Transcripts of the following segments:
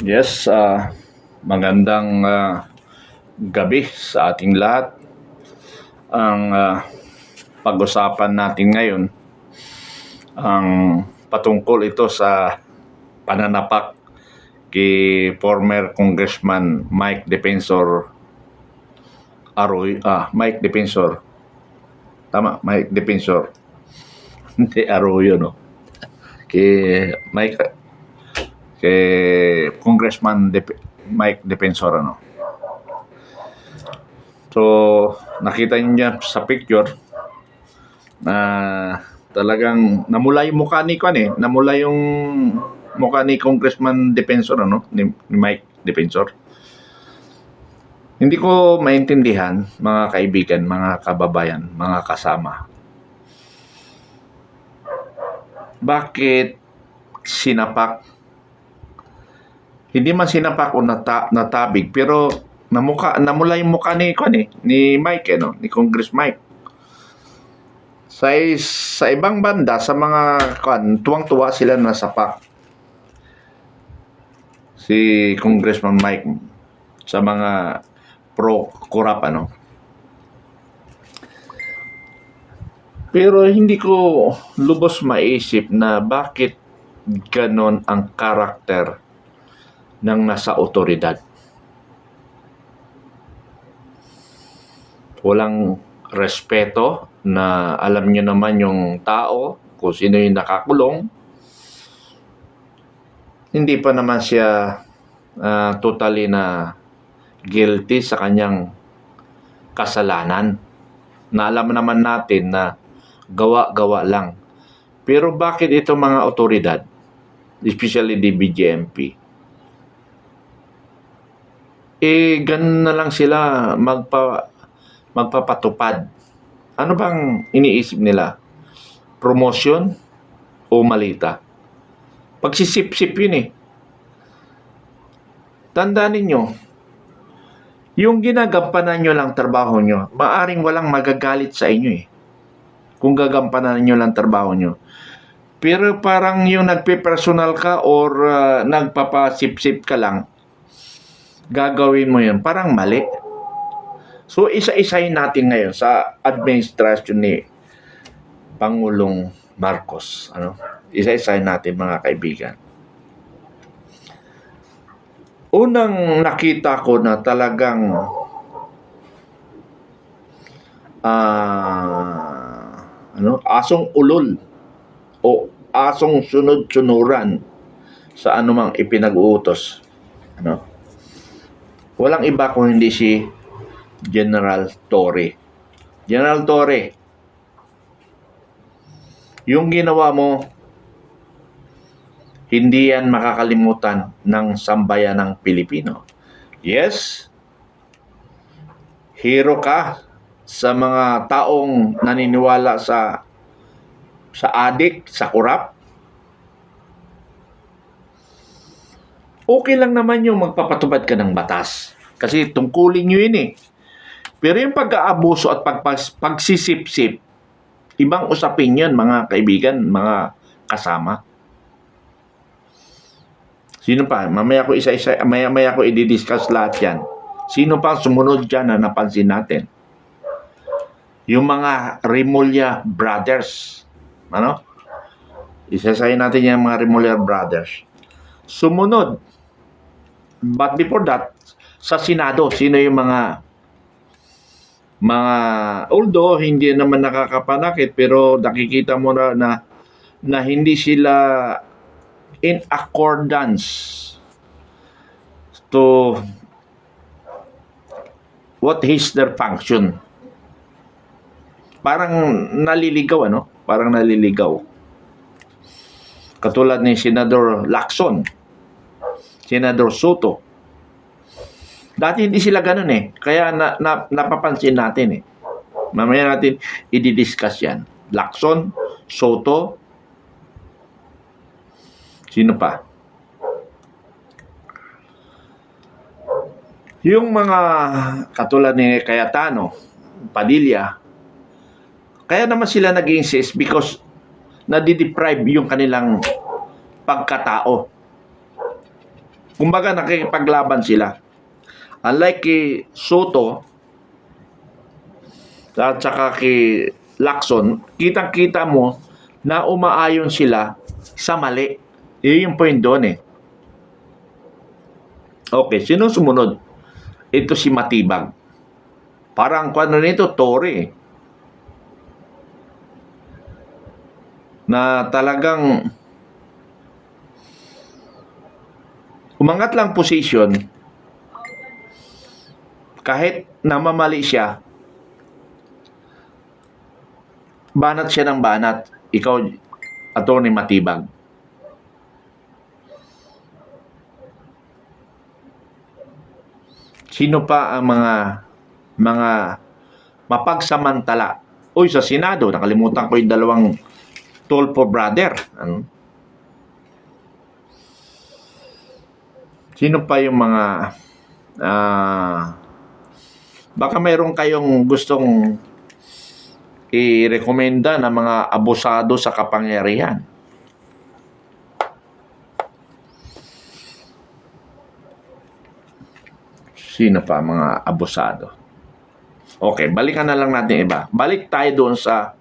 Yes, magandang gabi sa ating lahat. Ang pag-usapan natin ngayon, ang patungkol ito sa pananapak kay former Congressman Mike Defensor Arroyo, Mike Defensor. Tama, Mike Defensor. Hindi Arroyo, no? Mike, kay Mike Defensor, ano? So, nakita niyo sa picture na talagang namula yung mukha ni namula yung mukha ni Congressman Defensor, ni Mike Defensor. Hindi ko maintindihan, mga kaibigan, mga kababayan, mga kasama. Bakit sinapak? Hindi man sinapak o natabig, pero namula yung mukha ni Mike, ni Congress Mike. Sa ibang banda, sa mga tuwang-tuwa sila na sapak si Congressman Mike sa mga pro-corrupt, Pero hindi ko lubos maisip na bakit ganon ang karakter ng nasa otoridad. Walang respeto na alam nyo naman yung tao, kung sino yung nakakulong. Hindi pa naman siya totally na guilty sa kanyang kasalanan. Na alam naman natin na gawa-gawa lang. Pero bakit ito mga otoridad, especially DBGMP, ganun na lang sila magpapatupad? Ano bang iniisip nila? Promotion o malita? Pagsisip-sip yun . Tandaan ninyo, yung ginagampanan nyo lang trabaho nyo, maaring walang magagalit sa inyo . Kung gagampanan nyo lang trabaho nyo. Pero parang yung nagpe-personal ka or nagpapasip-sip ka lang, gagawin mo yun, parang mali. So, isa-isahin natin ngayon sa administrasyon ni Pangulong Marcos. Isa-isahin natin, mga kaibigan. Unang nakita ko na talagang asong ulol o asong sunod-sunuran sa anumang ipinag-uutos. Walang iba kung hindi si General Torre. General Torre, yung ginawa mo, hindi yan makakalimutan ng sambayanang Pilipino. Yes, hero ka sa mga taong naniniwala sa adik, sa korap. Okay lang naman yung magpapatupad ka ng batas. Kasi tungkulin nyo yun . Pero yung pag-aabuso at pagsisip-sip, ibang usapin yun, mga kaibigan, mga kasama. Sino pa? Mamaya ko i-discuss lahat yan. Sino pa sumunod dyan na napansin natin? Yung mga Remulla Brothers. Isasayin natin yung mga Remulla Brothers. Sumunod. But before that, sa Senado, sino yung mga although hindi naman nakakapanakit, pero nakikita mo na hindi sila in accordance to what is their function. Parang naliligaw, Parang naliligaw. Katulad ni Senador Lacson, Senador Soto. Dati hindi sila ganun . Kaya napapansin natin . Mamaya natin i-discuss yan. Lacson, Soto, sino pa? Yung mga katulad ni Cayetano, Padilla, kaya naman sila nag-insist because nadideprive yung kanilang pagkatao. Kumbaga nakikipaglaban sila. Unlike kay Soto at saka kay Lacson, kitang-kita mo na umaayon sila sa mali. Yun yung point doon eh. Okay, sino sumunod? Ito si Matibag. Parang ano nito, Tore eh. Na talagang umangat lang position kahit namamali siya, banat siya ng banat. Ikaw, Atty. Matibag. Sino pa ang mga mapagsamantala? Uy, sa Senado, nakalimutan ko yung dalawang Tulfo brother. Ano? Sino pa yung mga baka mayroon kayong gustong i-rekomenda na mga abusado sa kapangyarihan? Sino pa mga abusado? Okay, balikan na lang natin iba. Balik tayo doon sa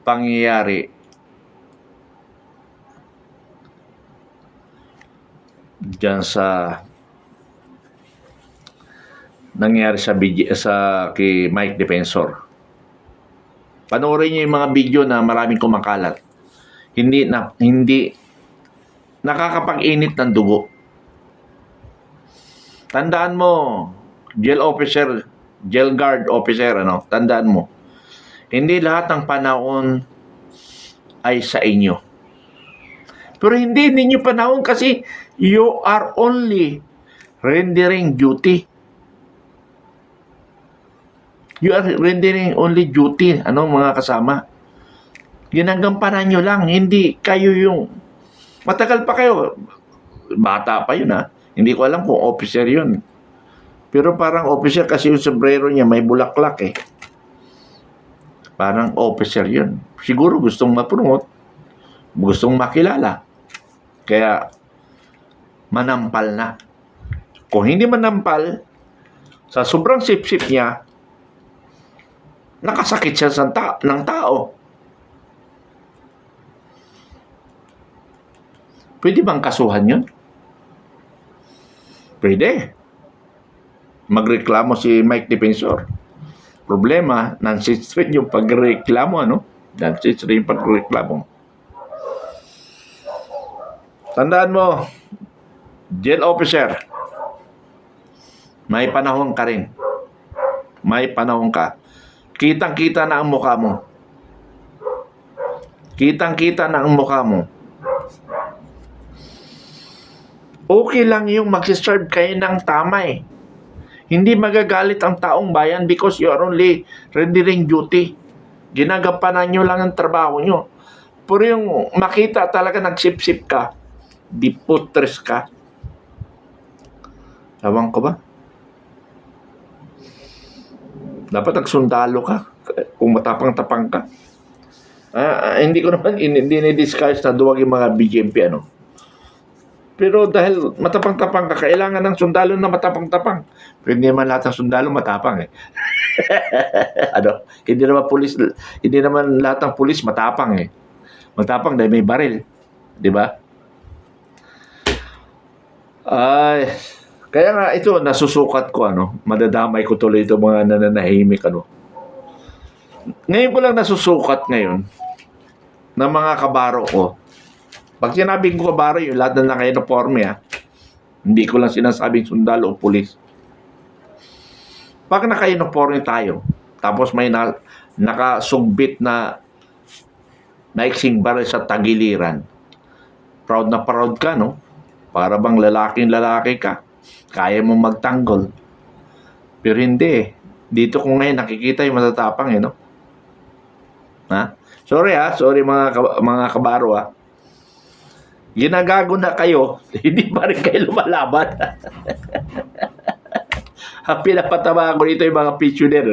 pangyayari diyan sa nangyari sa kay Mike Defensor. Panoorin niyo yung mga video na maraming kumakalat. Hindi nakakapag-init ng dugo. Tandaan mo, jail guard officer, tandaan mo, hindi lahat ng panahon ay sa inyo. Pero hindi ninyo panahon kasi you are only rendering duty. You are rendering only duty, mga kasama. Ginagampanan nyo lang, hindi kayo yung, matagal pa kayo, bata pa yun Hindi ko alam kung officer yun. Pero parang officer kasi yung sombrero niya may bulaklak eh. Parang officer yun. Siguro gustong ma-promote, gustong makilala. Kaya manampal na. Kung hindi manampal, sa sobrang sip-sip niya, nakasakit siya ng tao. Pwede bang kasuhan yun? Pwede. Magreklamo si Mike Defensor. Problema, nonsense rin yung pagreklamo, Nonsense rin yung pagreklamo. Tandaan mo, jail officer, may panahon ka rin. May panahon ka. Kitang-kita na ang mukha mo. Kitang-kita na ang mukha mo. Okay lang yung mag-serve kayo ng tama eh. Hindi magagalit ang taong bayan because you are only rendering duty. Ginagampanan nyo lang ang trabaho nyo. Pero yung makita talaga nagsip-sip ka, diputres ka. Ewan ko ba? Dapat nagsundalo ka kung matapang-tapang ka. Hindi ko naman ini-discuss na duwag yung mga BJMP Pero dahil matapang-tapang ka, kailangan ng sundalo na matapang-tapang. Pero hindi naman lahat ng sundalo matapang eh. Hindi naman lahat ng pulis matapang eh. Matapang dahil may baril. Di ba? Kaya nga ito, nasusukat ko, madadamay ko tuloy ito mga nananahimik, Ngayon ko lang nasusukat ngayon ng mga kabaro ko. Pag sinabing ko kabaro, yung lahat na naka-uniforme, hindi ko lang sinasabing sundalo o pulis. Pag naka-uniforme tayo, tapos may nakasugbit na naiksing baril sa tagiliran, proud na proud ka, Para bang lalaking-lalaki ka. Kaya mo magtanggol. Pero hindi eh. Dito ko ngayon nakikita yung matatapang Sorry sorry mga kabaro Ginagago na kayo, hindi pa rin kayo lumalaban. Pinapatama ko dito yung mga pensioner,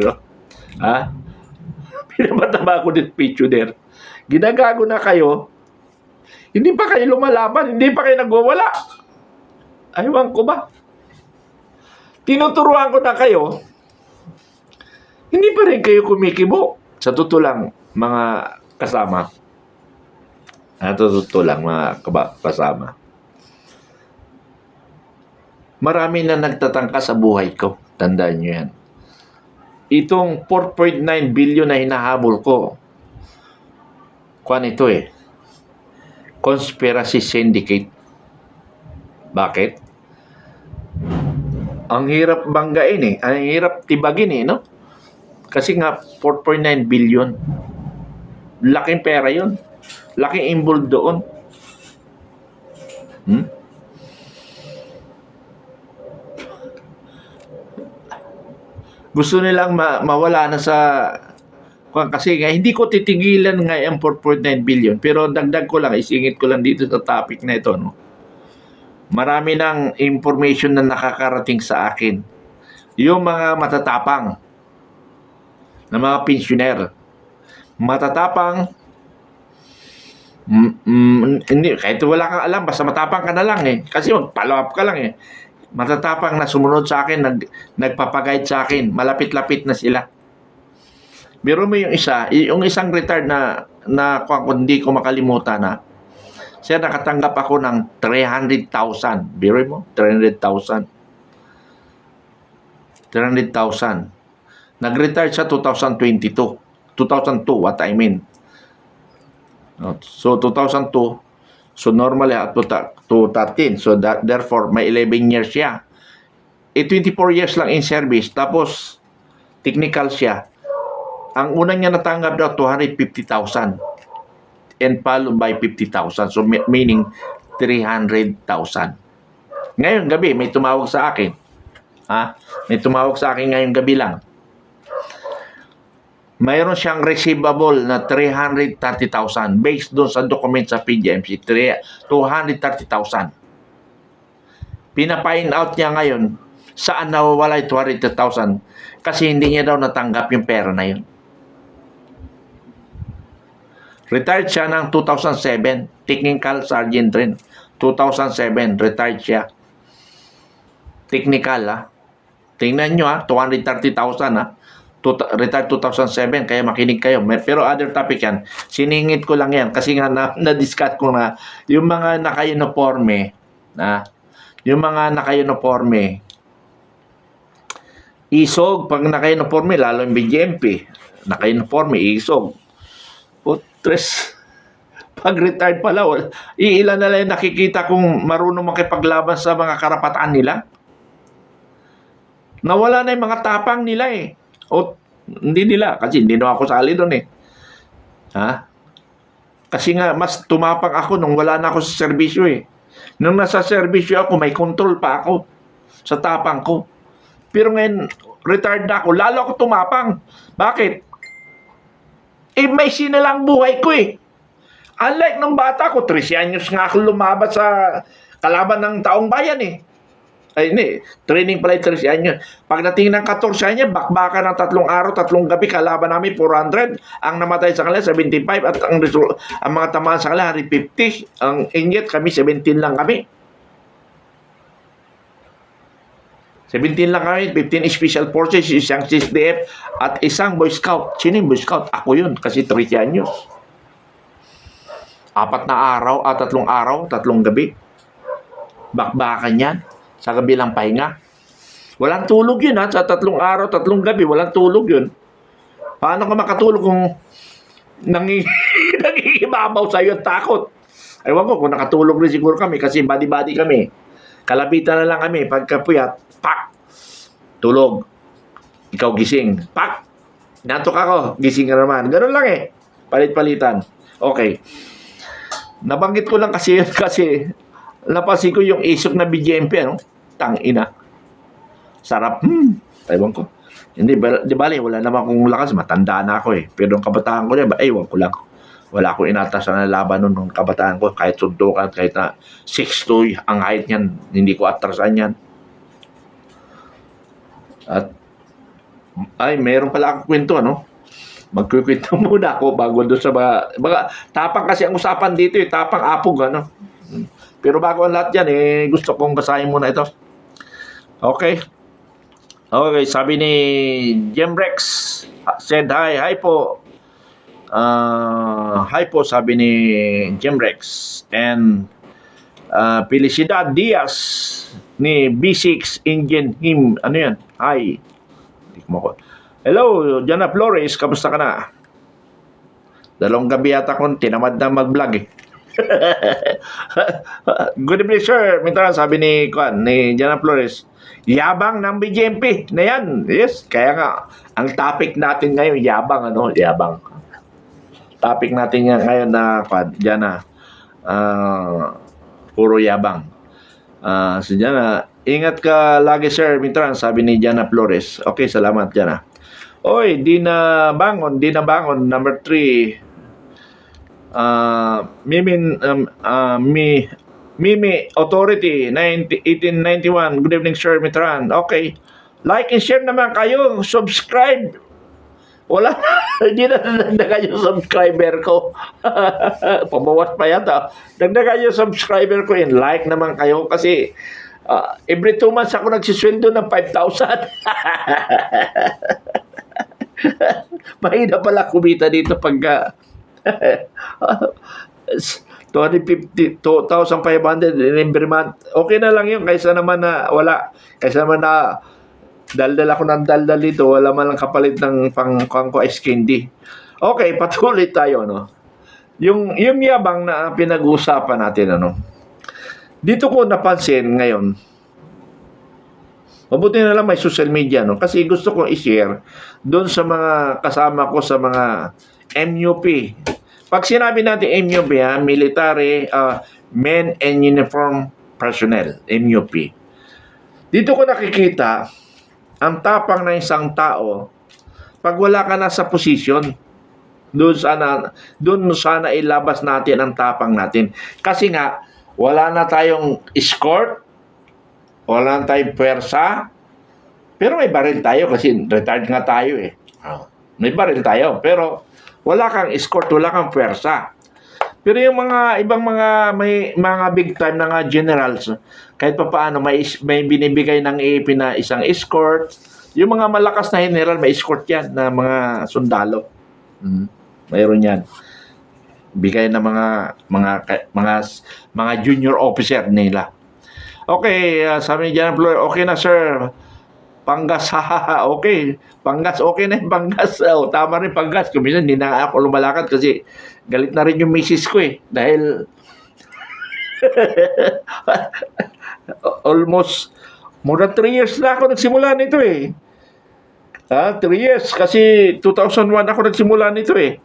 Pinapatama ko dito pensioner. Ginagago na kayo, hindi pa kayo lumalaban, hindi pa kayo nagwawala. Aywan ko ba? Tinuturuan ko na kayo, hindi pa rin kayo kumikibo. Sa totoo lang, mga kasama. Sa totoo lang, mga kasama. Marami na nagtatangka sa buhay ko. Tandaan nyo yan. Itong 4.9 billion na hinahabol ko, kuwan ito conspiracy syndicate. Bakit? Ang hirap banggain ang hirap tibagin no? Kasi nga 4.9 billion. Laking pera yun. Laking involved doon. Gusto nilang mawala na sa kasi nga hindi ko titigilan nga ang 4.9 billion pero dagdag ko lang, isingit ko lang dito sa topic na ito no. Marami ng information na nakakarating sa akin. Yung mga matatapang na mga pensioner. Matatapang hindi, kahit wala kang alam, basta matapang ka na lang kasi mag-follow up ka lang matatapang na sumunod sa akin, nagpapaguide sa akin, malapit-lapit na sila. Biro mo yung isang retired na kung hindi ko makalimutan siya nakatanggap ako ng 300,000. Biro mo, 300,000. 300,000. Nag-retire siya 2002, what I mean. So 2002, so normally at 2013. So therefore may 11 years siya. 24 years lang in service tapos technical siya. Ang unang niya natanggap daw 250,000 and followed by 50,000. So meaning 300,000. Ngayon gabi may tumawag sa akin. May tumawag sa akin ngayong gabi lang. Mayroon siyang receivable na 330,000 based doon sa document sa PGMC, 230,000. Pina-find out niya ngayon saan nawawala yung 230,000 kasi hindi niya daw natanggap yung pera na yun. Retired siya ng 2007, technical sergeant rin. 2007, retired siya. Technical Tingnan nyo 230,000 retired 2007, kaya makinig kayo. Pero other topic yan. Siningit ko lang yan kasi nga na-discuss ko na yung mga naka-uniforme, yung mga naka-uniforme, isog, pag naka-uniforme, lalo yung BGMP, naka-uniforme, isog. Putres, pag retired pala, iilan na lang nakikita kung marunong makipaglaban sa mga karapatan nila. Nawala na yung mga tapang nila hindi nila, kasi hindi na ako sali doon Kasi nga, mas tumapang ako nung wala na ako sa serbisyo Nung nasa serbisyo ako, may control pa ako sa tapang ko. Pero ngayon, retired na ako, lalo ako tumapang. Bakit? May sinalang buhay ko Unlike nung bata ko, 13 anyos nga ako lumaban sa kalaban ng taong bayan training pala 13 anyos. Pagdating ng 14 anyos, bakbakan ng 3 araw, 3 gabi, kalaban namin 400. Ang namatay sa kanila, 75. At ang mga tamaan sa kanila, 150. Ang inggit, kami, 17 lang kami. 17 lang kami, 15 Special Forces, isang CSDF, at isang Boy Scout. Sino yung Boy Scout? Ako yun, kasi 13 anyos. 4 na araw, 3 araw, 3 gabi. Bakbakan yan. Sa kabilang pahinga. Walang tulog yun sa 3 araw, 3 gabi, walang tulog yun. Paano ka makatulog kung nangigibabaw sa'yo at takot? Ewan ko kung nakatulog rin siguro kami kasi body-body kami. Kalabitan na lang kami. Pagkapuyat, pak! Tulog. Ikaw gising. Pak! Natok ako, gising ka naman. Ganun lang Palit-palitan. Okay. Nabanggit ko lang kasi yun kasi napansin ko yung isok na BGMP, Tangina. Sarap. Ewan ko. Hindi, di bali, wala naman akong lakas. Matanda na ako Pero nung kabataan ko ewan ko lang. Wala akong inatasan na laban nung kabataan ko. Kahit sundukan, kahit na 6'2", ang height niyan. Hindi ko atrasan yan. At, mayroon pala akong kwento, Magkukwento muna ako bago doon sa mga tapang kasi ang usapan dito tapang apog, Pero bago ang lahat yan, gusto kong basahin muna ito. Okay. Okay, sabi ni Jemrex, said hi. Hi po. Hi po, sabi ni Jemrex. And Felicidad Diaz ni B6 Engine Him. Ano yan? Hi. Hello, Jana Flores. Kamusta ka na? Dalawang gabi yata kong tinamad na mag-vlog eh. Good evening, sir. Minta sabi ni Jana Flores, yabang ng BJMP na yan. Yes, kaya nga, ang topic natin ngayon, yabang, yabang. Topic natin ngayon na, Jana, puro yabang. So, Jana, ingat ka lagi, sir. Minta sabi ni Jana Flores. Okay, salamat, Jana. Oy, di na bangon. Number 3. Mimi Authority 1891. Good evening, sir Mitran. Okay. Like and share naman kayo. Subscribe. Wala na. Hindi na nagdagan yung subscriber ko. Pabawas pa yata. Nagdagan yung subscriber ko. And like naman kayo kasi every 2 months ako nagsisweldo ng 5,000. Mahina pala kumita dito pagka 2,500 every month. Okay na lang yun kaysa naman na wala. Kaysa naman na daldal ako ng daldal dito, wala man lang kapalit ng pangko ice candy. Okay, patuloy tayo, no? Yung yabang na pinag-uusapan natin, dito ko napansin ngayon, mabuti na lang may social media, no? Kasi gusto kong i-share doon sa mga kasama ko sa mga MUP. Pag sinabi natin MUP, Military Men and Uniform Personnel, MUP. Dito ko nakikita ang tapang ng isang tao pag wala ka na sa posisyon. Doon sana ilabas natin ang tapang natin. Kasi nga, wala na tayong escort, wala na tayong pwersa, pero may baril tayo kasi retired nga tayo eh. May baril tayo, pero wala kang escort, wala kang pwersa. Pero yung mga ibang may mga big time na nga generals, kahit pa paano may binibigay ng AAP na isang escort. Yung mga malakas na general, may escort yan na mga sundalo. Mayroon yan. Bigay na mga junior officer nila. Okay, sabi ni Jan Flor, okay na sir. Panggas, okay. Panggas, okay na yung Panggas. Tama rin Panggas. Kung minsan, hindi na ako lumalakad kasi galit na rin yung misis ko eh. Dahil almost more than 3 years na ako nagsimula nito eh. 3 years. Kasi 2001 ako nagsimula nito eh.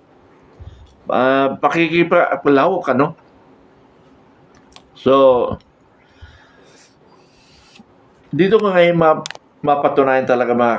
Pakikipalawak, So, dito ko ngayon mapatunayan talaga mga